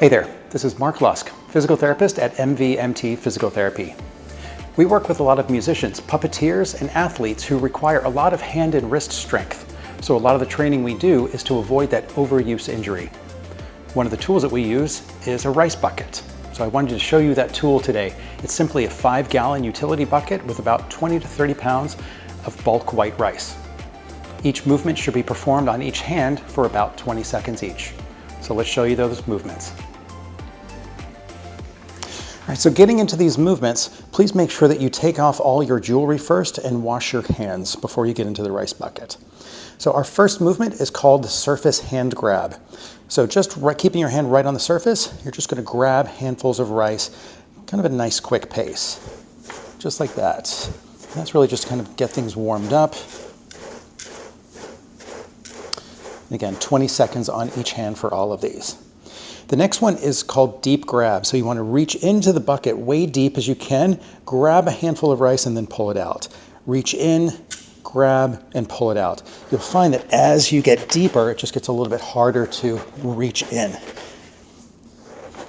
Hey there, this is Mark Lusk, physical therapist at MVMT Physical Therapy. We work with a lot of musicians, puppeteers, and athletes who require a lot of hand and wrist strength. So a lot of the training we do is to avoid that overuse injury. One of the tools that we use is a rice bucket. So I wanted to show you that tool today. It's simply a 5-gallon utility bucket with about 20 to 30 pounds of bulk white rice. Each movement should be performed on each hand for about 20 seconds each. So let's show you those movements. All right, so getting into these movements, please make sure that you take off all your jewelry first and wash your hands before you get into the rice bucket. So our first movement is called the surface hand grab. So just keeping your hand right on the surface, you're just going to grab handfuls of rice, kind of a nice quick pace, just like that. And that's really just kind of get things warmed up. And again, 20 seconds on each hand for all of these. The next one is called deep grab. So you want to reach into the bucket way deep as you can, grab a handful of rice and then pull it out. Reach in, grab, and pull it out. You'll find that as you get deeper, it just gets a little bit harder to reach in.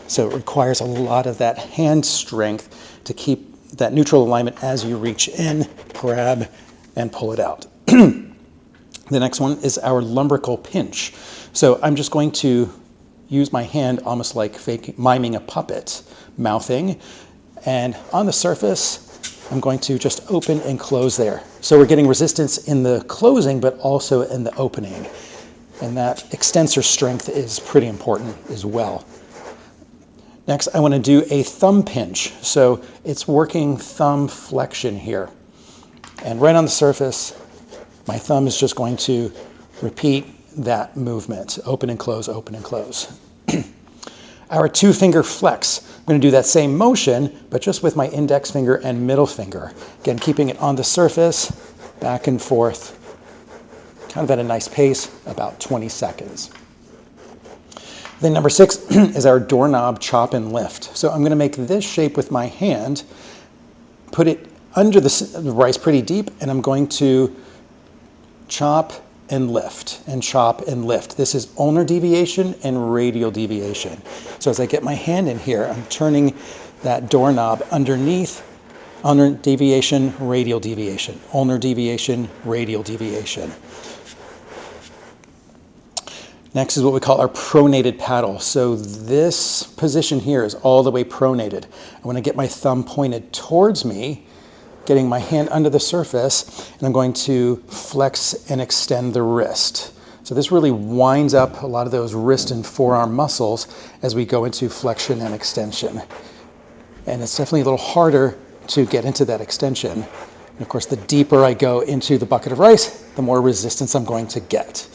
So it requires a lot of that hand strength to keep that neutral alignment as you reach in, grab, and pull it out. The next one is our lumbrical pinch. So I'm just going to use my hand almost like miming a puppet, mouthing. And on the surface, I'm going to just open and close there. So we're getting resistance in the closing, but also in the opening. And that extensor strength is pretty important as well. Next, I want to do a thumb pinch. So it's working thumb flexion here. And right on the surface, my thumb is just going to repeat that movement, open and close, open and close. Our 2-finger flex, I'm going to do that same motion, but just with my index finger and middle finger. Again, keeping it on the surface, back and forth, kind of at a nice pace, about 20 seconds. Then number 6 is our doorknob chop and lift. So I'm going to make this shape with my hand, put it under the rice pretty deep, and I'm going to chop and lift, and chop and lift. This is ulnar deviation and radial deviation. So as I get my hand in here, I'm turning that doorknob underneath, ulnar deviation, radial deviation, ulnar deviation, radial deviation. Next is what we call our pronated paddle. So this position here is all the way pronated. I want to get my thumb pointed towards me, getting my hand under the surface, and I'm going to flex and extend the wrist. So this really winds up a lot of those wrist and forearm muscles as we go into flexion and extension. And it's definitely a little harder to get into that extension. And of course, the deeper I go into the bucket of rice, the more resistance I'm going to get.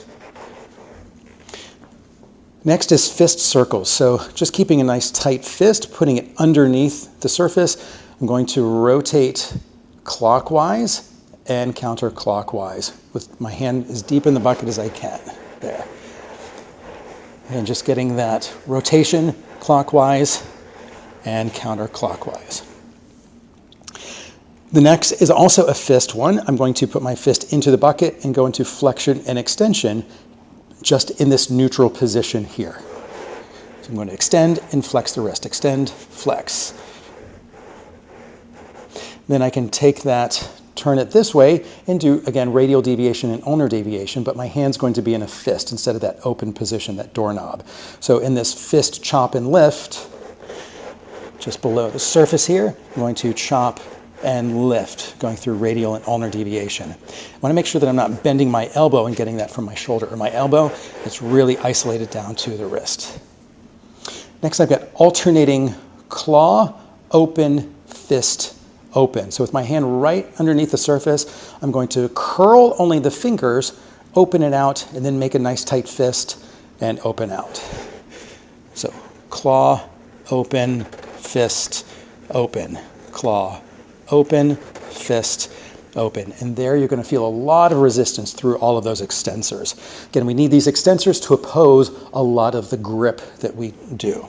Next is fist circles. So just keeping a nice tight fist, putting it underneath the surface. I'm going to rotate clockwise and counterclockwise with my hand as deep in the bucket as I can. There. And just getting that rotation clockwise and counterclockwise. The next is also a fist one. I'm going to put my fist into the bucket and go into flexion and extension just in this neutral position here. So I'm going to extend and flex the wrist. Extend, flex. Then I can take that, turn it this way, and do, again, radial deviation and ulnar deviation, but my hand's going to be in a fist instead of that open position, that doorknob. So in this fist chop and lift, just below the surface here, I'm going to chop and lift, going through radial and ulnar deviation. I want to make sure that I'm not bending my elbow and getting that from my shoulder or my elbow. It's really isolated down to the wrist. Next, I've got alternating claw, open, fist, open. So with my hand right underneath the surface, I'm going to curl only the fingers, open it out, and then make a nice tight fist and open out. So claw, open, fist, open, claw, open, fist, open. And there you're going to feel a lot of resistance through all of those extensors. Again, we need these extensors to oppose a lot of the grip that we do.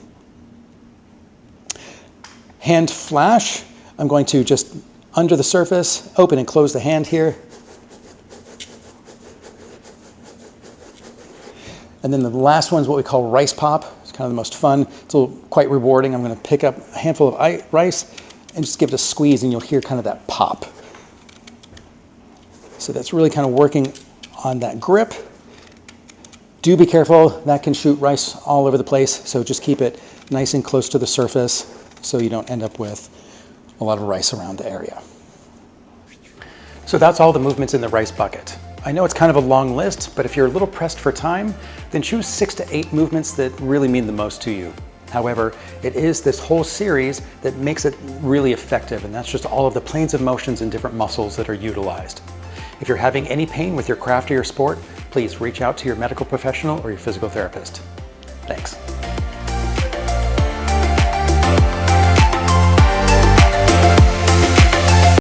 Hand flash. I'm going to just under the surface, open and close the hand here. And then the last one is what we call rice pop. It's kind of the most fun. It's quite rewarding. I'm going to pick up a handful of rice and just give it a squeeze, and you'll hear kind of that pop. So that's really kind of working on that grip. Do be careful, that can shoot rice all over the place, so just keep it nice and close to the surface so you don't end up with a lot of rice around the area. So that's all the movements in the rice bucket. I know it's kind of a long list, but if you're a little pressed for time, then choose 6 to 8 movements that really mean the most to you. However, it is this whole series that makes it really effective, and that's just all of the planes of motions and different muscles that are utilized. If you're having any pain with your craft or your sport, please reach out to your medical professional or your physical therapist. Thanks.